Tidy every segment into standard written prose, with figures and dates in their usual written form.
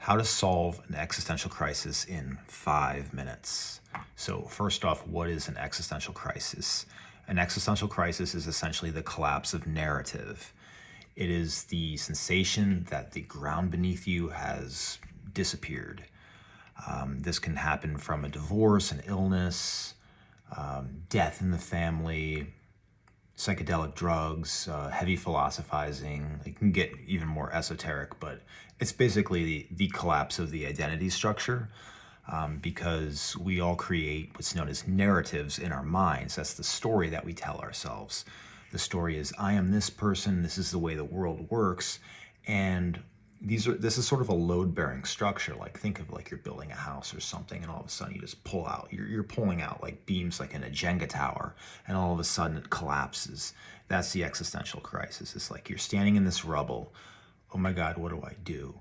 How to solve an existential crisis in 5 minutes. So first off, what is an existential crisis? An existential crisis is essentially the collapse of narrative. It is the sensation that the ground beneath you has disappeared. This can happen from a divorce, an illness, death in the family, psychedelic drugs, heavy philosophizing. It can get even more esoteric, but it's basically the collapse of the identity structure, because we all create what's known as narratives in our minds. That's the story that we tell ourselves. The story is, I am this person, this is the way the world works, and this is sort of a load-bearing structure. Like, think of like you're building a house or something, and all of a sudden you just pull out, you're pulling out like beams like in a Jenga tower, and all of a sudden it collapses. That's the existential crisis. It's like you're standing in this rubble. Oh my God, what do I do?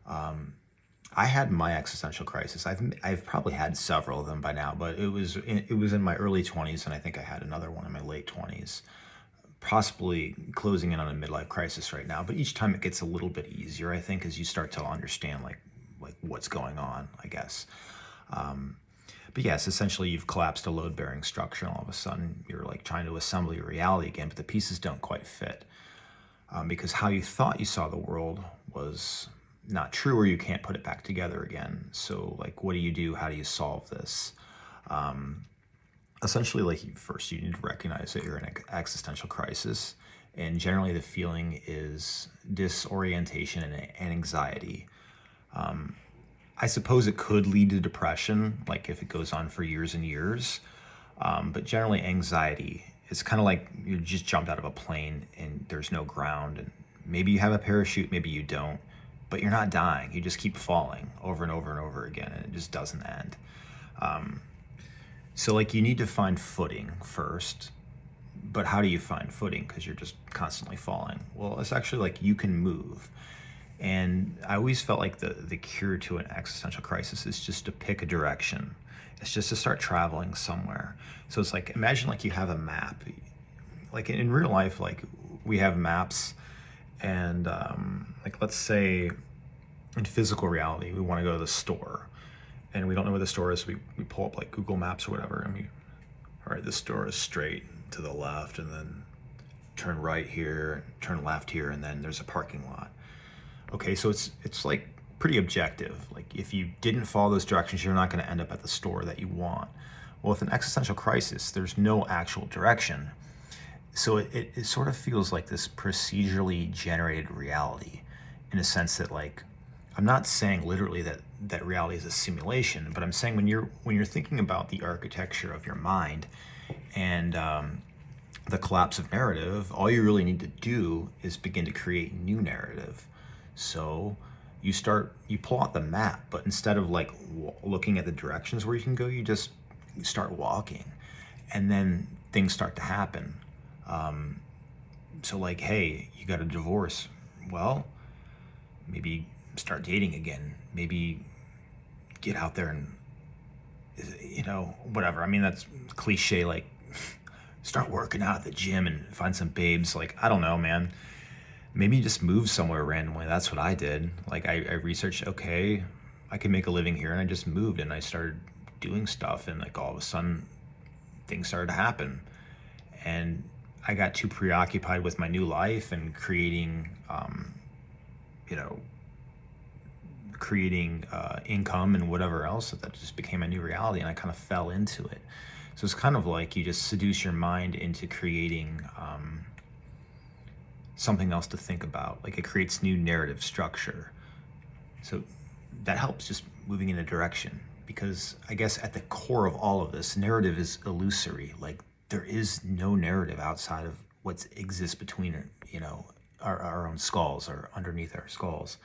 I had my existential crisis. I've probably had several of them by now, but it was in my early 20s, and I think I had another one in my late 20s. Possibly closing in on a midlife crisis right now, but each time it gets a little bit easier, I think, as you start to understand like what's going on, I guess. But yes, essentially you've collapsed a load-bearing structure, and all of a sudden you're like trying to assemble your reality again, but the pieces don't quite fit, because how you thought you saw the world was not true, or you can't put it back together again. So like, what do you do? How do you solve this? Essentially, like, first you need to recognize that you're in an existential crisis, and generally the feeling is disorientation and anxiety. I suppose it could lead to depression, like if it goes on for years and years, but generally anxiety. It's kind of like you just jumped out of a plane and there's no ground, and maybe you have a parachute, maybe you don't, but you're not dying. You just keep falling over and over and over again, and it just doesn't end. So like, you need to find footing first, but how do you find footing? Because you're just constantly falling. Well, it's actually like you can move. And I always felt like the cure to an existential crisis is just to pick a direction. It's just to start traveling somewhere. So it's like, imagine like you have a map. Like in real life, like we have maps, and like, let's say in physical reality, we want to go to the store, and we don't know where the store is. We pull up like Google Maps or whatever, and all right, this store is straight to the left, and then turn right here, turn left here, and then there's a parking lot. Okay, so it's like pretty objective. Like, if you didn't follow those directions, you're not going to end up at the store that you want. Well, with an existential crisis, there's no actual direction. So it sort of feels like this procedurally generated reality, in a sense that, like, I'm not saying literally that reality is a simulation, but I'm saying when you're thinking about the architecture of your mind and the collapse of narrative, all you really need to do is begin to create new narrative. So you pull out the map, but instead of like looking at the directions where you can go, you start walking, and then things start to happen. So like, hey, you got a divorce. Well, maybe start dating again. Maybe get out there and, whatever. I mean, that's cliche, like start working out at the gym and find some babes. Like, I don't know, man. Maybe just move somewhere randomly. That's what I did. Like, I researched, okay, I can make a living here, and I just moved, and I started doing stuff, and like all of a sudden things started to happen. And I got too preoccupied with my new life and creating income and whatever else, that just became a new reality, and I kind of fell into it. So it's kind of like you just seduce your mind into creating something else to think about. Like, it creates new narrative structure. So that helps, just moving in a direction, because I guess at the core of all of this, narrative is illusory. Like, there is no narrative outside of what exists between our own skulls, or underneath our skulls.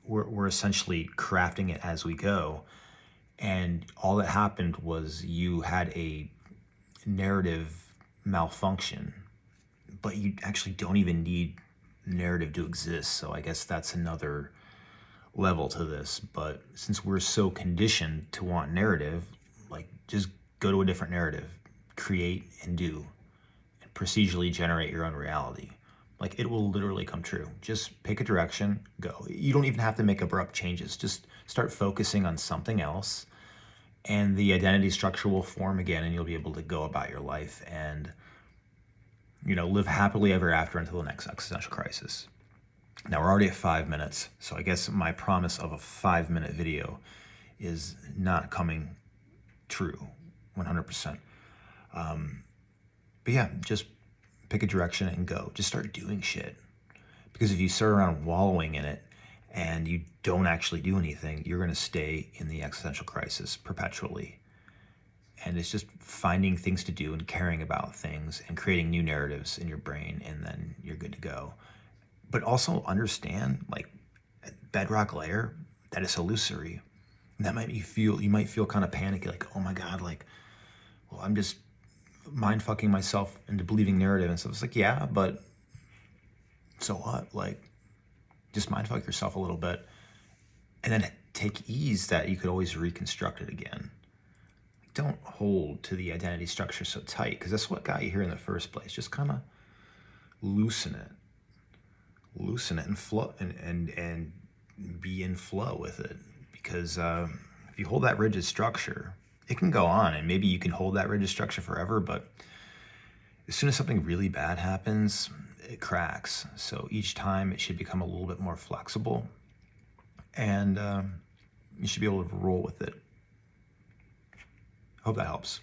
We're essentially crafting it as we go, and all that happened was you had a narrative malfunction, but you actually don't even need narrative to exist. So I guess that's another level to this. But since we're so conditioned to want narrative, like, just go to a different narrative, create and do, and procedurally generate your own reality. Like, it will literally come true. Just pick a direction, go. You don't even have to make abrupt changes. Just start focusing on something else, and the identity structure will form again, and you'll be able to go about your life and, live happily ever after until the next existential crisis. Now, we're already at 5 minutes, so I guess my promise of a 5-minute video is not coming true 100%. But yeah, just pick a direction and go. Just start doing shit. Because if you start around wallowing in it and you don't actually do anything, you're going to stay in the existential crisis perpetually. And it's just finding things to do and caring about things and creating new narratives in your brain, and then you're good to go. But also understand, like, at bedrock layer, that it's illusory. And that you might feel kind of panicky, like, oh my God, like, well, I'm just mind fucking myself into believing narrative and stuff. It's like, yeah, but so what? Like, just mind fuck yourself a little bit, and then take ease that you could always reconstruct it again. Like, don't hold to the identity structure so tight, because that's what got you here in the first place. Just kind of loosen it and flow and be in flow with it. Because if you hold that rigid structure, it can go on, and maybe you can hold that rigid structure forever, but as soon as something really bad happens, it cracks. So each time it should become a little bit more flexible, and you should be able to roll with it. Hope that helps.